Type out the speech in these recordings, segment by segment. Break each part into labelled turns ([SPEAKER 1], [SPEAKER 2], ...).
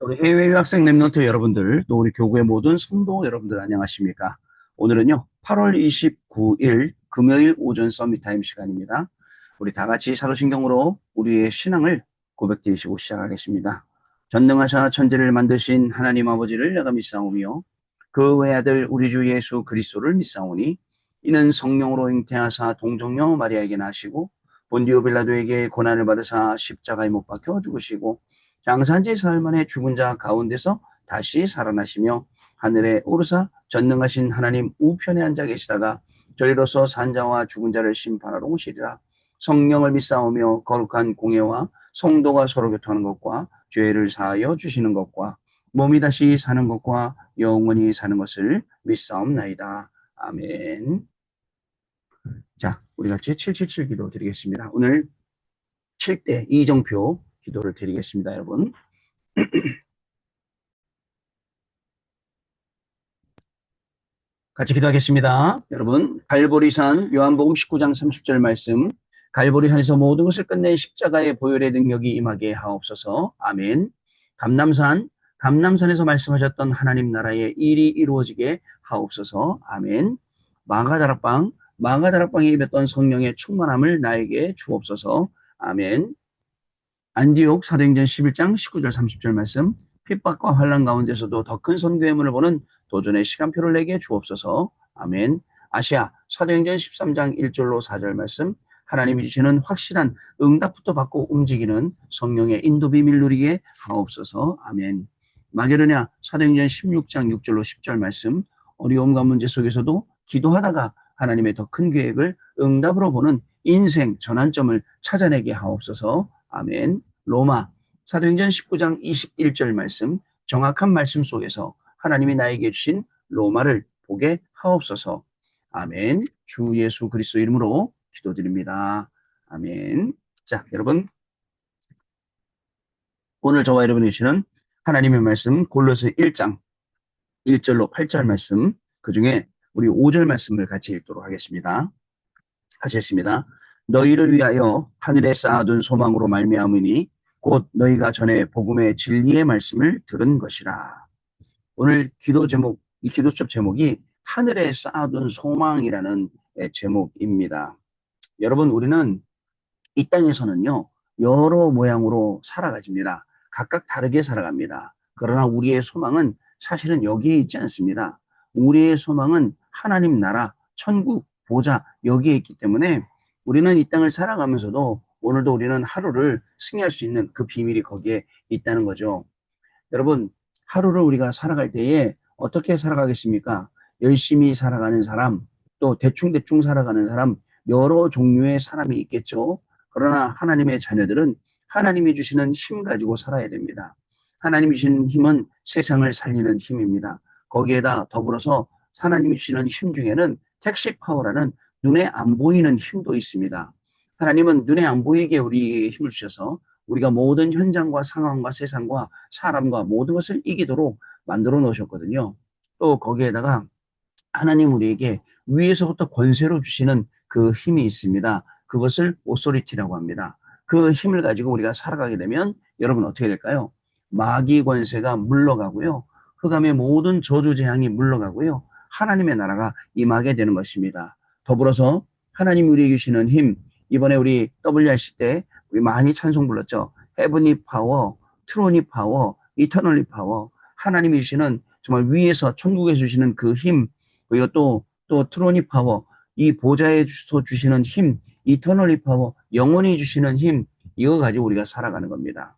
[SPEAKER 1] 우리 해외 유학생 랩런트 여러분들, 또 우리 교구의 모든 성도 여러분들 안녕하십니까? 오늘은요, 8월 29일 금요일 오전 서밋 타임 시간입니다. 우리 다 같이 사도신경으로 우리의 신앙을 고백드리시고 시작하겠습니다. 전능하사 천지를 만드신 하나님 아버지를 내가 믿사오며 그 외아들 우리 주 예수 그리스도를 믿사오니 이는 성령으로 잉태하사 동정녀 마리아에게 나시고 본디오 빌라도에게 고난을 받으사 십자가에 못 박혀 죽으시고 장사한 지 사흘 만에 죽은 자 가운데서 다시 살아나시며 하늘에 오르사 전능하신 하나님 우편에 앉아 계시다가 저리로서 산자와 죽은 자를 심판하러 오시리라. 성령을 믿사오며 거룩한 공예와 성도가 서로 교통하는 것과 죄를 사하여 주시는 것과 몸이 다시 사는 것과 영원히 사는 것을 믿사옵나이다. 아멘. 자, 우리 같이 777 기도 드리겠습니다. 오늘 7대 이정표 기도를 드리겠습니다, 여러분. 같이 기도하겠습니다. 여러분, 갈보리산 요한복음 19장 30절 말씀, 갈보리산에서 모든 것을 끝낸 십자가의 보혈의 능력이 임하게 하옵소서. 아멘. 감남산, 감남산에서 말씀하셨던 하나님 나라의 일이 이루어지게 하옵소서. 아멘. 마가다락방, 마가다락방에 입었던 성령의 충만함을 나에게 주옵소서. 아멘. 안디옥 사도행전 11장 19절 30절 말씀, 핍박과 환란 가운데서도 더 큰 선교의 문을 보는 도전의 시간표를 내게 주옵소서. 아멘. 아시아 사도행전 13장 1절로 4절 말씀, 하나님이 주시는 확실한 응답부터 받고 움직이는 성령의 인도 비밀 누리게 하옵소서. 아멘. 마게도냐 사도행전 16장 6절로 10절 말씀, 어려움과 문제 속에서도 기도하다가 하나님의 더 큰 계획을 응답으로 보는 인생 전환점을 찾아내게 하옵소서. 아멘. 로마 사도행전 19장 21절 말씀, 정확한 말씀 속에서 하나님이 나에게 주신 로마를 보게 하옵소서. 아멘. 주 예수 그리스도 이름으로 기도드립니다. 아멘. 자, 여러분, 오늘 저와 여러분이 주시는 하나님의 말씀 골로새 1장 1절로 8절 말씀, 그중에 우리 5절 말씀을 같이 읽도록 하겠습니다. 같이 했습니다. 너희를 위하여 하늘에 쌓아둔 소망으로 말미암으니 곧 너희가 전에 복음의 진리의 말씀을 들은 것이라. 오늘 기도 제목, 이 기도첩 제목이 하늘에 쌓아둔 소망이라는 제목입니다. 여러분, 우리는 이 땅에서는요, 여러 모양으로 살아가집니다. 각각 다르게 살아갑니다. 그러나 우리의 소망은 사실은 여기에 있지 않습니다. 우리의 소망은 하나님 나라, 천국, 보좌, 여기에 있기 때문에 우리는 이 땅을 살아가면서도 오늘도 우리는 하루를 승리할 수 있는 그 비밀이 거기에 있다는 거죠. 여러분, 하루를 우리가 살아갈 때에 어떻게 살아가겠습니까? 열심히 살아가는 사람, 또 대충대충 살아가는 사람, 여러 종류의 사람이 있겠죠. 그러나 하나님의 자녀들은 하나님이 주시는 힘 가지고 살아야 됩니다. 하나님이 주시는 힘은 세상을 살리는 힘입니다. 거기에다 더불어서 하나님이 주시는 힘 중에는 택시 파워라는 눈에 안 보이는 힘도 있습니다. 하나님은 눈에 안 보이게 우리에게 힘을 주셔서 우리가 모든 현장과 상황과 세상과 사람과 모든 것을 이기도록 만들어 놓으셨거든요. 또 거기에다가 하나님 우리에게 위에서부터 권세로 주시는 그 힘이 있습니다. 그것을 오소리티라고 합니다. 그 힘을 가지고 우리가 살아가게 되면 여러분 어떻게 될까요? 마귀 권세가 물러가고요. 흑암의 모든 저주 재앙이 물러가고요. 하나님의 나라가 임하게 되는 것입니다. 더불어서 하나님 우리에게 주시는 힘, 이번에 우리 WRC 때 우리 많이 찬송 불렀죠. 헤븐리 파워, 트로니 파워, 이터널리 파워, 하나님이 주시는 정말 위에서 천국에서 주시는 그 힘, 그리고 또 트로니 파워, 이 보좌에서 주시는 힘, 이터널리 파워, 영원히 주시는 힘, 이거 가지고 우리가 살아가는 겁니다.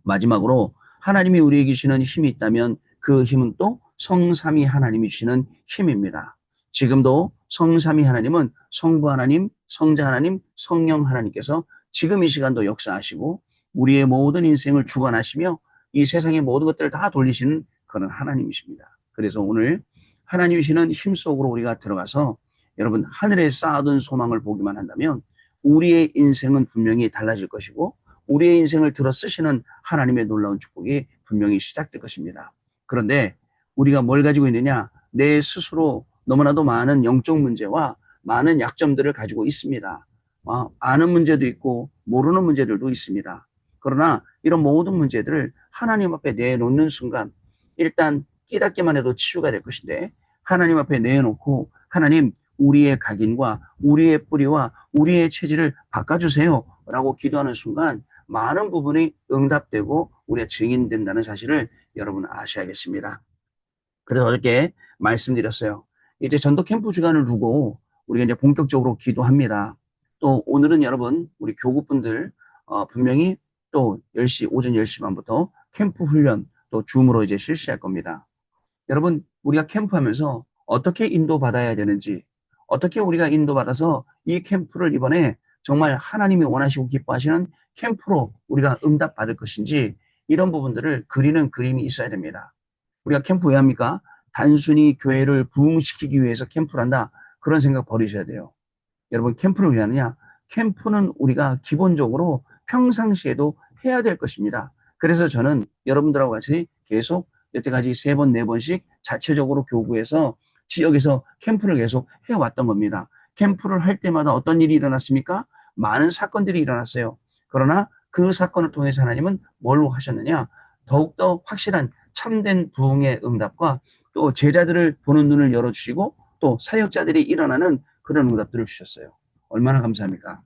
[SPEAKER 1] 마지막으로 하나님이 우리에게 주시는 힘이 있다면 그 힘은 또 성삼위 하나님이 주시는 힘입니다. 지금도 성삼위 하나님은 성부 하나님, 성자 하나님, 성령 하나님께서 지금 이 시간도 역사하시고 우리의 모든 인생을 주관하시며 이 세상의 모든 것들을 다 돌리시는 그런 하나님이십니다. 그래서 오늘 하나님이 주시는 힘 속으로 우리가 들어가서 여러분 하늘에 쌓아둔 소망을 보기만 한다면 우리의 인생은 분명히 달라질 것이고 우리의 인생을 들어 쓰시는 하나님의 놀라운 축복이 분명히 시작될 것입니다. 그런데 우리가 뭘 가지고 있느냐? 내 스스로 너무나도 많은 영적 문제와 많은 약점들을 가지고 있습니다. 아는 문제도 있고 모르는 문제들도 있습니다. 그러나 이런 모든 문제들을 하나님 앞에 내놓는 순간 일단 깨닫기만 해도 치유가 될 것인데 하나님 앞에 내놓고 하나님 우리의 각인과 우리의 뿌리와 우리의 체질을 바꿔주세요 라고 기도하는 순간 많은 부분이 응답되고 우리가 증인된다는 사실을 여러분 아셔야겠습니다. 그래서 어저께 말씀드렸어요. 이제 전도 캠프 주간을 두고 우리가 이제 본격적으로 기도합니다. 또 오늘은 여러분 우리 교구분들 분명히 또 10시 오전 10시 반부터 캠프 훈련 또 줌으로 이제 실시할 겁니다. 여러분 우리가 캠프하면서 어떻게 인도받아야 되는지 어떻게 우리가 인도받아서 이 캠프를 이번에 정말 하나님이 원하시고 기뻐하시는 캠프로 우리가 응답받을 것인지 이런 부분들을 그리는 그림이 있어야 됩니다. 우리가 캠프 왜 합니까? 단순히 교회를 부흥시키기 위해서 캠프를 한다. 그런 생각 버리셔야 돼요. 여러분 캠프를 왜 하느냐? 캠프는 우리가 기본적으로 평상시에도 해야 될 것입니다. 그래서 저는 여러분들하고 같이 계속 여태까지 3번, 4번씩 자체적으로 교구에서 지역에서 캠프를 계속 해왔던 겁니다. 캠프를 할 때마다 어떤 일이 일어났습니까? 많은 사건들이 일어났어요. 그러나 그 사건을 통해서 하나님은 뭘로 하셨느냐? 더욱더 확실한 참된 부흥의 응답과 또 제자들을 보는 눈을 열어주시고 또 사역자들이 일어나는 그런 응답들을 주셨어요. 얼마나 감사합니까?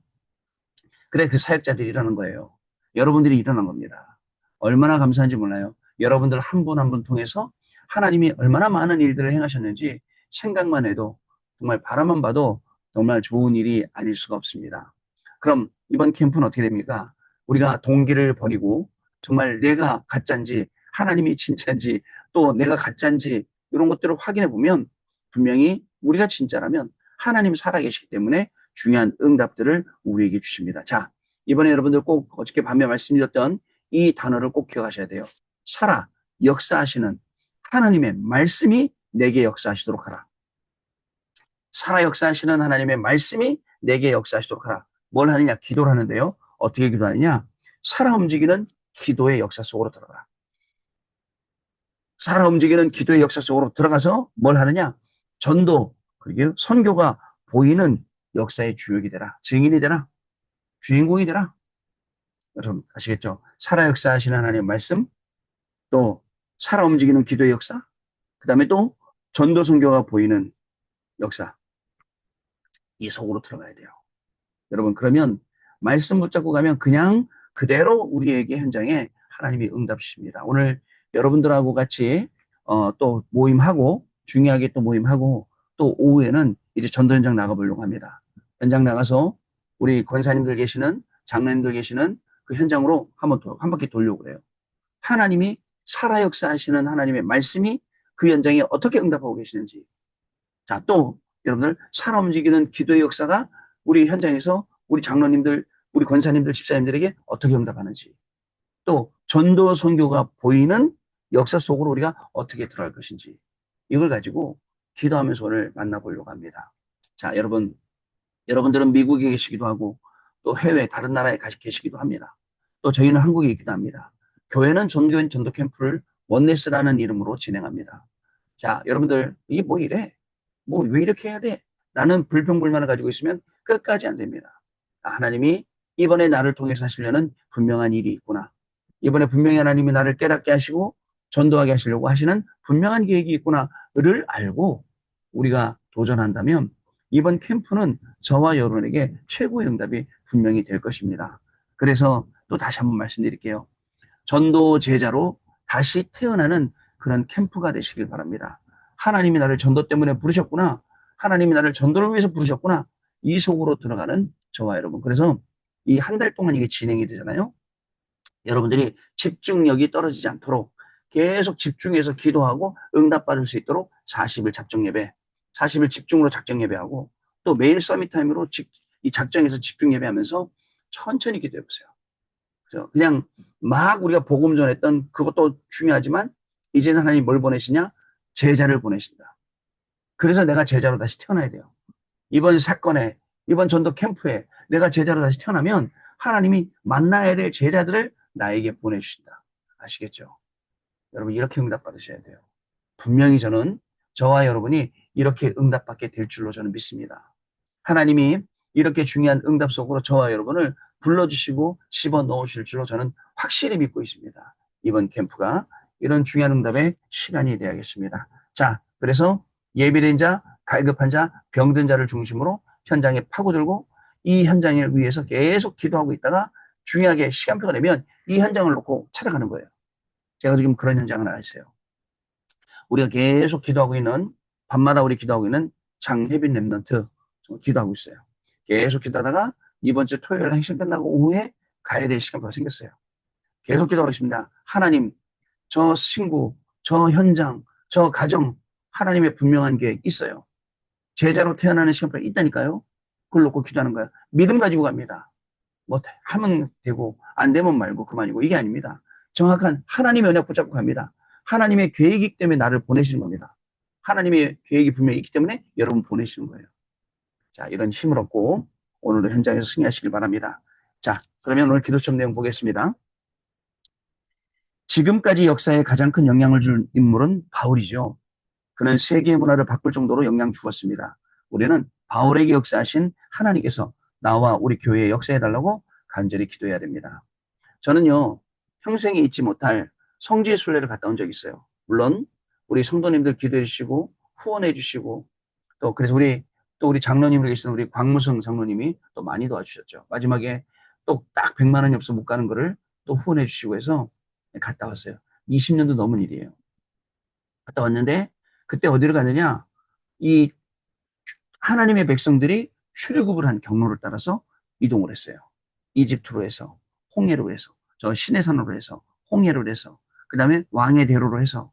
[SPEAKER 1] 그래 그 사역자들이 일어난 거예요. 여러분들이 일어난 겁니다. 얼마나 감사한지 몰라요. 여러분들 한 분 한 분 통해서 하나님이 얼마나 많은 일들을 행하셨는지 생각만 해도 정말 바라만 봐도 정말 좋은 일이 아닐 수가 없습니다. 그럼 이번 캠프는 어떻게 됩니까? 우리가 동기를 버리고 정말 내가 가짜인지 하나님이 진짜인지 또 내가 가짜인지 이런 것들을 확인해 보면 분명히 우리가 진짜라면 하나님 살아계시기 때문에 중요한 응답들을 우리에게 주십니다. 자, 이번에 여러분들 꼭 어저께 밤에 말씀드렸던 이 단어를 꼭 기억하셔야 돼요. 살아, 역사하시는 하나님의 말씀이 내게 역사하시도록 하라. 살아 역사하시는 하나님의 말씀이 내게 역사하시도록 하라. 뭘 하느냐? 기도를 하는데요. 어떻게 기도하느냐? 살아 움직이는 기도의 역사 속으로 들어가라. 살아 움직이는 기도의 역사 속으로 들어가서 뭘 하느냐? 전도, 그리고 선교가 보이는 역사의 주역이 되라. 증인이 되라. 주인공이 되라. 여러분 아시겠죠? 살아 역사하시는 하나님의 말씀, 또 살아 움직이는 기도의 역사, 그 다음에 또 전도 선교가 보이는 역사. 이 속으로 들어가야 돼요. 여러분 그러면 말씀 붙잡고 가면 그냥 그대로 우리에게 현장에 하나님이 응답 주십니다. 오늘 여러분들하고 같이 또 모임하고 중요하게 또 모임하고 또 오후에는 이제 전도 현장 나가보려고 합니다. 현장 나가서 우리 권사님들 계시는 장로님들 계시는 그 현장으로 한 바퀴 돌려고 그래요. 하나님이 살아 역사하시는 하나님의 말씀이 그 현장에 어떻게 응답하고 계시는지. 자, 또 여러분들 살아 움직이는 기도의 역사가 우리 현장에서 우리 장로님들, 우리 권사님들, 집사님들에게 어떻게 응답하는지. 또 전도 선교가 보이는 역사 속으로 우리가 어떻게 들어갈 것인지. 이걸 가지고 기도하면서 오늘 만나보려고 합니다. 자, 여러분들은 미국에 계시기도 하고 또 해외 다른 나라에 계시기도 합니다. 또 저희는 한국에 있기도 합니다. 교회는 전교인 전도 캠프를 원네스라는 이름으로 진행합니다. 자, 여러분들 이게 뭐 이래? 뭐 왜 이렇게 해야 돼? 라는 불평불만을 가지고 있으면 끝까지 안 됩니다. 하나님이 이번에 나를 통해서 하시려는 분명한 일이 있구나. 이번에 분명히 하나님이 나를 깨닫게 하시고 전도하게 하시려고 하시는 분명한 계획이 있구나를 알고 우리가 도전한다면 이번 캠프는 저와 여러분에게 최고의 응답이 분명히 될 것입니다. 그래서 또 다시 한번 말씀드릴게요. 전도 제자로 다시 태어나는 그런 캠프가 되시길 바랍니다. 하나님이 나를 전도 때문에 부르셨구나. 하나님이 나를 전도를 위해서 부르셨구나. 이 속으로 들어가는 저와 여러분. 그래서 이 한 달 동안 이게 진행이 되잖아요. 여러분들이 집중력이 떨어지지 않도록 계속 집중해서 기도하고 응답받을 수 있도록 40일 작정 예배, 40일 집중으로 작정 예배하고 또 매일 서밋 타임으로 이 작정해서 집중 예배하면서 천천히 기도해 보세요. 그냥 막 우리가 복음 전했던 그것도 중요하지만 이제는 하나님 뭘 보내시냐? 제자를 보내신다. 그래서 내가 제자로 다시 태어나야 돼요. 이번 사건에, 이번 전도 캠프에 내가 제자로 다시 태어나면 하나님이 만나야 될 제자들을 나에게 보내주신다. 아시겠죠? 여러분 이렇게 응답받으셔야 돼요. 분명히 저와 여러분이 이렇게 응답받게 될 줄로 저는 믿습니다. 하나님이 이렇게 중요한 응답 속으로 저와 여러분을 불러주시고 집어넣으실 줄로 저는 확실히 믿고 있습니다. 이번 캠프가 이런 중요한 응답의 시간이 되어야겠습니다. 자, 그래서 예비된 자, 갈급한 자, 병든 자를 중심으로 현장에 파고들고 이 현장을 위해서 계속 기도하고 있다가 중요하게 시간표가 되면 이 현장을 놓고 찾아가는 거예요. 제가 지금 그런 현장을 하나 있어요. 우리가 계속 기도하고 있는, 밤마다 우리 기도하고 있는 장혜빈 랩런트 기도하고 있어요. 계속 기도하다가 이번 주 토요일 행신 끝나고 오후에 가야 될 시간표가 생겼어요. 계속 기도하고 있습니다. 하나님, 저 친구, 저 현장, 저 가정, 하나님의 분명한 계획 있어요. 제자로 태어나는 시간표가 있다니까요. 그걸 놓고 기도하는 거야. 믿음 가지고 갑니다. 뭐 하면 되고 안 되면 말고 그만이고 이게 아닙니다. 정확한 하나님의 언약 붙잡고 갑니다. 하나님의 계획이기 때문에 나를 보내시는 겁니다. 하나님의 계획이 분명히 있기 때문에 여러분 보내시는 거예요. 자, 이런 힘을 얻고 오늘도 현장에서 승리하시길 바랍니다. 자, 그러면 오늘 기도점 내용 보겠습니다. 지금까지 역사에 가장 큰 영향을 준 인물은 바울이죠. 그는 세계 문화를 바꿀 정도로 영향 주었습니다. 우리는 바울에게 역사하신 하나님께서 나와 우리 교회에 역사해달라고 간절히 기도해야 됩니다. 저는요, 평생에 잊지 못할 성지 순례를 갔다 온 적이 있어요. 물론 우리 성도님들 기도해 주시고 후원해 주시고 또 그래서 우리 장로님으로 계시는 우리 광무성 장로님이 또 많이 도와주셨죠. 마지막에 또 딱 100만 원이 없어 못 가는 거를 또 후원해 주시고 해서 갔다 왔어요. 20년도 넘은 일이에요. 갔다 왔는데 그때 어디를 갔느냐? 이 하나님의 백성들이 출애굽을 한 경로를 따라서 이동을 했어요. 이집트로 해서 홍해로 해서 저 시내산으로 해서 홍해로 해서 그 다음에 왕의 대로로 해서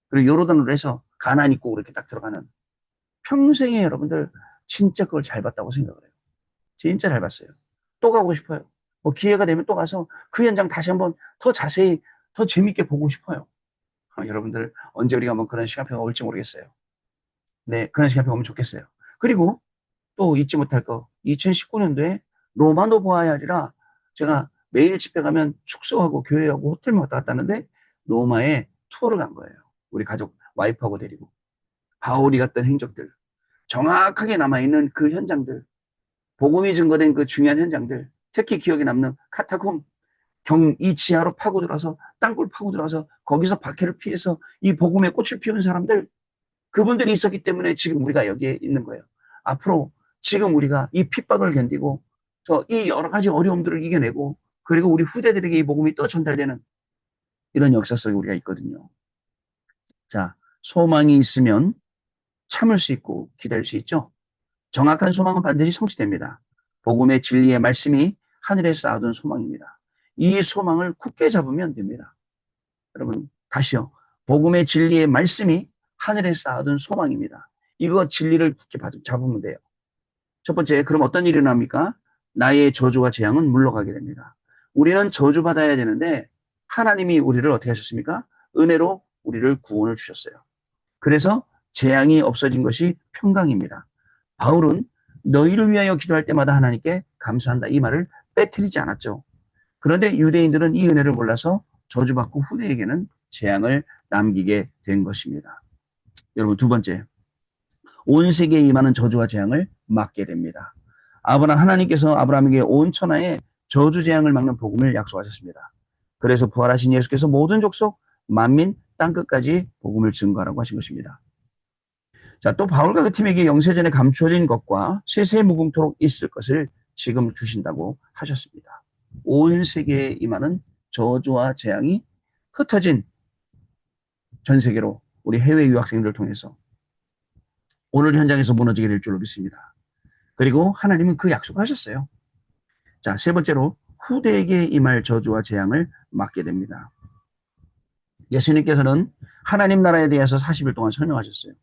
[SPEAKER 1] 그리고 요르단으로 해서 가나안 입고 이렇게 딱 들어가는 평생에 여러분들 진짜 그걸 잘 봤다고 생각을 해요. 진짜 잘 봤어요. 또 가고 싶어요. 뭐 기회가 되면 또 가서 그 현장 다시 한번 더 자세히 더 재밌게 보고 싶어요. 여러분들 언제 우리가 한번 그런 시간표가 올지 모르겠어요. 네, 그런 시간표가 오면 좋겠어요. 그리고 또 잊지 못할 거 2019년도에 로마노 보아야리라 제가 매일 집회 가면 축소하고 교회하고 호텔만 왔다 갔다 하는데 로마에 투어를 간 거예요. 우리 가족 와이프하고 데리고 바울이 갔던 행적들 정확하게 남아있는 그 현장들 복음이 증거된 그 중요한 현장들 특히 기억에 남는 카타콤 이 지하로 파고들어서 땅굴 파고들어서 거기서 박해를 피해서 이 복음의 꽃을 피운 사람들 그분들이 있었기 때문에 지금 우리가 여기에 있는 거예요. 앞으로 지금 우리가 이 핍박을 견디고 이 여러 가지 어려움들을 이겨내고 그리고 우리 후대들에게 이 복음이 또 전달되는 이런 역사 속에 우리가 있거든요. 자, 소망이 있으면 참을 수 있고 기다릴 수 있죠. 정확한 소망은 반드시 성취됩니다. 복음의 진리의 말씀이 하늘에 쌓아둔 소망입니다. 이 소망을 굳게 잡으면 됩니다. 여러분 다시요. 복음의 진리의 말씀이 하늘에 쌓아둔 소망입니다. 이거 진리를 굳게 잡으면 돼요. 첫 번째, 그럼 어떤 일이 일어납니까? 나의 저주와 재앙은 물러가게 됩니다. 우리는 저주받아야 되는데 하나님이 우리를 어떻게 하셨습니까? 은혜로 우리를 구원을 주셨어요. 그래서 재앙이 없어진 것이 평강입니다. 바울은 너희를 위하여 기도할 때마다 하나님께 감사한다 이 말을 빼뜨리지 않았죠. 그런데 유대인들은 이 은혜를 몰라서 저주받고 후대에게는 재앙을 남기게 된 것입니다. 여러분 두 번째, 온 세계에 임하는 저주와 재앙을 막게 됩니다. 하나님께서 아브라함에게 온 천하에 저주 재앙을 막는 복음을 약속하셨습니다. 그래서 부활하신 예수께서 모든 족속, 만민, 땅끝까지 복음을 증거하라고 하신 것입니다. 자, 또 바울과 그 팀에게 영세전에 감추어진 것과 세세무궁토록 있을 것을 지금 주신다고 하셨습니다. 온 세계에 임하는 저주와 재앙이 흩어진 전 세계로 우리 해외 유학생들을 통해서 오늘 현장에서 무너지게 될 줄로 믿습니다. 그리고 하나님은 그 약속을 하셨어요. 자, 세 번째로 후대에게 임할 저주와 재앙을 막게 됩니다. 예수님께서는 하나님 나라에 대해서 40일 동안 설명하셨어요.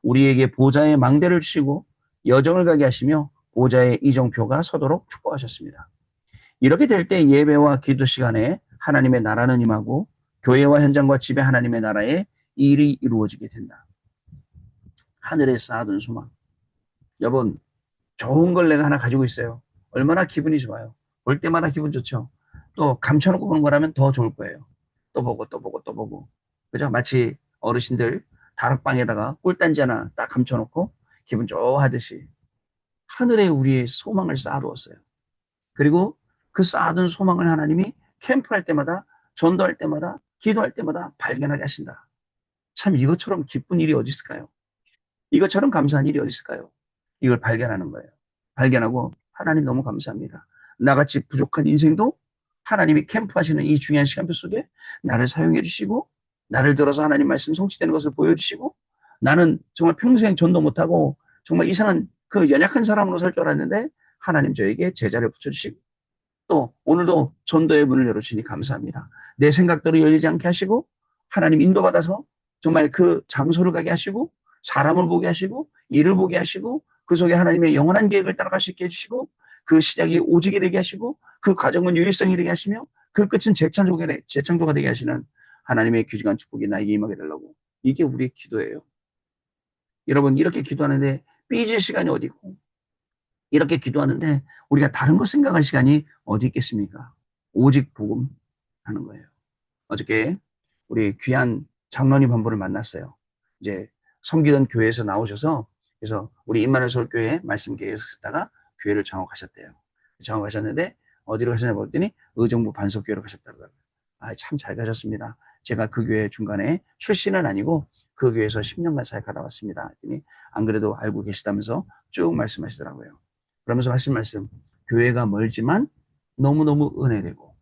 [SPEAKER 1] 우리에게 보좌의 망대를 주시고 여정을 가게 하시며 보좌의 이정표가 서도록 축복하셨습니다. 이렇게 될 때 예배와 기도 시간에 하나님의 나라는 임하고 교회와 현장과 집에 하나님의 나라의 일이 이루어지게 된다. 하늘에 쌓아둔 소망. 여러분, 좋은 걸 내가 하나 가지고 있어요. 얼마나 기분이 좋아요. 볼 때마다 기분 좋죠. 또 감춰놓고 보는 거라면 더 좋을 거예요. 또 보고 또 보고 또 보고. 그죠? 마치 어르신들 다락방에다가 꿀단지 하나 딱 감춰놓고 기분 좋아하듯이 하늘에 우리의 소망을 쌓아두었어요. 그리고 그 쌓아둔 소망을 하나님이 캠프할 때마다, 전도할 때마다, 기도할 때마다 발견하게 하신다. 참 이것처럼 기쁜 일이 어디 있을까요? 이것처럼 감사한 일이 어디 있을까요? 이걸 발견하는 거예요. 발견하고 하나님 너무 감사합니다. 나같이 부족한 인생도 하나님이 캠프하시는 이 중요한 시간표 속에 나를 사용해 주시고, 나를 들어서 하나님 말씀 성취되는 것을 보여주시고, 나는 정말 평생 전도 못하고 정말 이상한 그 연약한 사람으로 살 줄 알았는데 하나님 저에게 제자를 붙여주시고, 또 오늘도 전도의 문을 열어주시니 감사합니다. 내 생각대로 열리지 않게 하시고 하나님 인도받아서 정말 그 장소를 가게 하시고, 사람을 보게 하시고, 일을 보게 하시고, 그 속에 하나님의 영원한 계획을 따라갈 수 있게 해주시고, 그 시작이 오직이 되게 하시고, 그 과정은 유일성이 되게 하시며, 그 끝은 재창조가 되게 하시는 하나님의 귀중한 축복이 나에게 임하게 되려고. 이게 우리의 기도예요. 여러분, 이렇게 기도하는데 삐질 시간이 어디 있고, 이렇게 기도하는데 우리가 다른 거 생각할 시간이 어디 있겠습니까? 오직 복음 하는 거예요. 어저께 우리 귀한 장로님 한 분을 만났어요. 이제 섬기던 교회에서 나오셔서, 그래서 우리 임마누엘 서울교회 말씀교회에서 쓰다가 교회를 장악하셨대요. 장악하셨는데 어디로 가셨냐 봤더니 의정부 반석교회로 가셨다고요. 아, 참 잘 가셨습니다. 제가 그 교회 중간에 출신은 아니고 그 교회에서 10년간 사역하다 왔습니다. 했더니 안 그래도 알고 계시다면서 쭉 말씀하시더라고요. 그러면서 하신 말씀, 교회가 멀지만 너무너무 은혜되고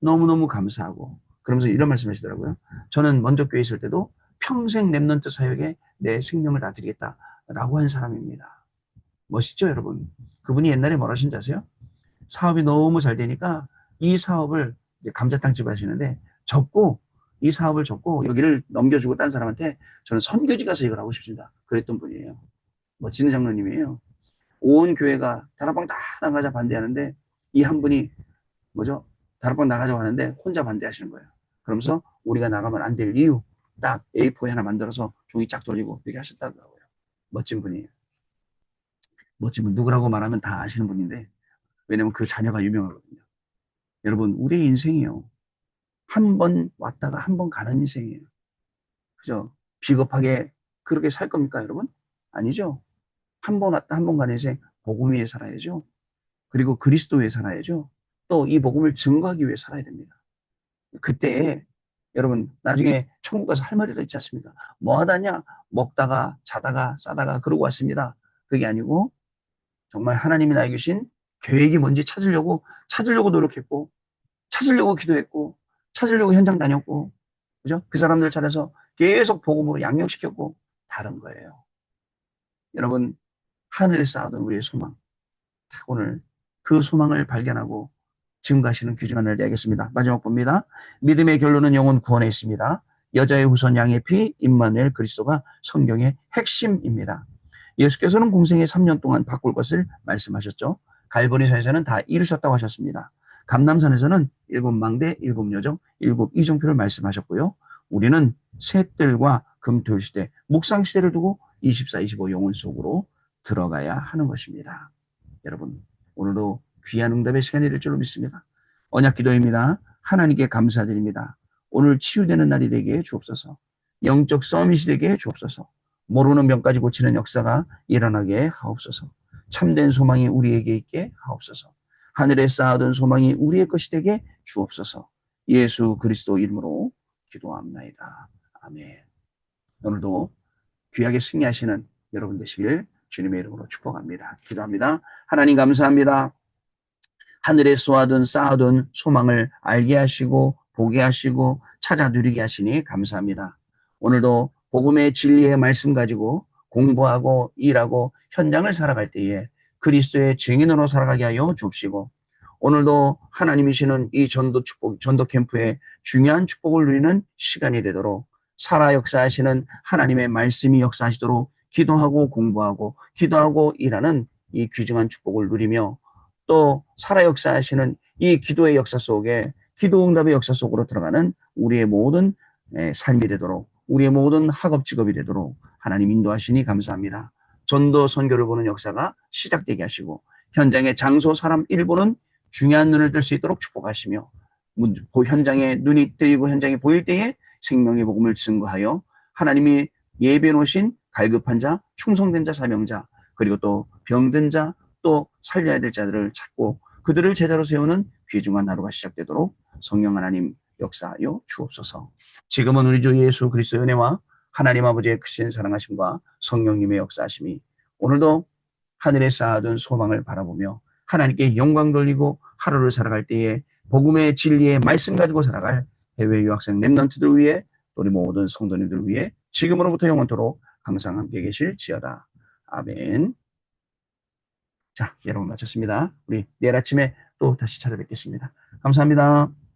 [SPEAKER 1] 너무너무 감사하고, 그러면서 이런 말씀 하시더라고요. 저는 먼저 교회 있을 때도 평생 랩넌트 사역에 내 생명을 다 드리겠다라고 한 사람입니다. 멋있죠, 여러분? 그분이 옛날에 뭐라 하신지 아세요? 사업이 너무 잘 되니까 이 사업을, 이제 감자탕집 하시는데, 이 사업을 접고 여기를 넘겨주고 딴 사람한테 저는 선교지 가서 이걸 하고 싶습니다. 그랬던 분이에요. 멋진 장로님이에요. 온 교회가 다락방 다 나가자 반대하는데 이 한 분이 뭐죠? 다락방 나가자고 하는데 혼자 반대하시는 거예요. 그러면서 우리가 나가면 안 될 이유 딱 A4에 하나 만들어서 종이 쫙 돌리고 이렇게 하셨다고요. 멋진 분이에요. 멋진 분, 누구라고 말하면 다 아시는 분인데, 왜냐면 그 자녀가 유명하거든요. 여러분, 우리의 인생이요, 한 번 왔다가 한 번 가는 인생이에요. 그죠? 비겁하게 그렇게 살 겁니까, 여러분? 아니죠. 한 번 왔다 한 번 가는 인생, 복음 위에 살아야죠. 그리고 그리스도 위에 살아야죠. 또 이 복음을 증거하기 위해 살아야 됩니다. 그때 여러분 나중에 천국 가서 할 말이도 있지 않습니까? 뭐 하다냐? 먹다가 자다가 싸다가 그러고 왔습니다. 그게 아니고 정말 하나님이 나에게 주신 계획이 뭔지 찾으려고 노력했고, 찾으려고 기도했고, 찾으려고 현장 다녔고, 그죠? 그 사람들 찾아서 계속 복음으로 양육시켰고, 다른 거예요. 여러분, 하늘에 쌓아둔 우리의 소망, 오늘 그 소망을 발견하고 증거하시는 귀중한 날 되겠습니다. 마지막 봅니다. 믿음의 결론은 영혼 구원에 있습니다. 여자의 후손 양의 피 임마누엘 그리스도가 성경의 핵심입니다. 예수께서는 공생의 3년 동안 바꿀 것을 말씀하셨죠. 갈보리산에서는 다 이루셨다고 하셨습니다. 감남산에서는 7망대, 7여정, 7이정표를 말씀하셨고요. 우리는 셋들과 금토일 시대, 묵상 시대를 두고 24, 25 영혼 속으로 들어가야 하는 것입니다. 여러분, 오늘도 귀한 응답의 시간이 될 줄로 믿습니다. 언약 기도입니다. 하나님께 감사드립니다. 오늘 치유되는 날이 되게 주옵소서. 영적 서밋이 되게 주옵소서. 모르는 병까지 고치는 역사가 일어나게 하옵소서. 참된 소망이 우리에게 있게 하옵소서. 하늘에 쌓아둔 소망이 우리의 것이 되게 주옵소서. 예수 그리스도 이름으로 기도합나이다. 아멘. 오늘도 귀하게 승리하시는 여러분 되시길 주님의 이름으로 축복합니다. 기도합니다. 하나님 감사합니다. 하늘에 쌓아둔 소망을 알게 하시고 보게 하시고 찾아 누리게 하시니 감사합니다. 오늘도 복음의 진리의 말씀 가지고 공부하고 일하고 현장을 살아갈 때에 그리스도의 증인으로 살아가게 하여 주옵시고, 오늘도 하나님이시는 이 전도 캠프의 중요한 축복을 누리는 시간이 되도록 살아 역사하시는 하나님의 말씀이 역사하시도록 기도하고 공부하고 기도하고 일하는 이 귀중한 축복을 누리며, 또 살아 역사하시는 이 기도의 역사 속에 기도 응답의 역사 속으로 들어가는 우리의 모든 삶이 되도록, 우리의 모든 학업 직업이 되도록 하나님 인도하시니 감사합니다. 전도 선교를 보는 역사가 시작되게 하시고 현장의 장소 사람 일부는 중요한 눈을 뜰 수 있도록 축복하시며, 현장에 눈이 뜨이고 현장에 보일 때에 생명의 복음을 증거하여 하나님이 예비해 놓으신 갈급한 자, 충성된 자, 사명자, 그리고 또 병든 자, 또 살려야 될 자들을 찾고 그들을 제자로 세우는 귀중한 하루가 시작되도록 성령 하나님 역사하여 주옵소서. 지금은 우리 주 예수 그리스도의 은혜와 하나님 아버지의 크신 사랑하심과 성령님의 역사하심이 오늘도 하늘에 쌓아둔 소망을 바라보며 하나님께 영광 돌리고 하루를 살아갈 때에 복음의 진리의 말씀 가지고 살아갈 해외 유학생 랩런트들 위해 우리 모든 성도님들 위해 지금으로부터 영원토록 항상 함께 계실지어다. 아멘. 자, 여러분 마쳤습니다. 우리 내일 아침에 또 다시 찾아뵙겠습니다. 감사합니다.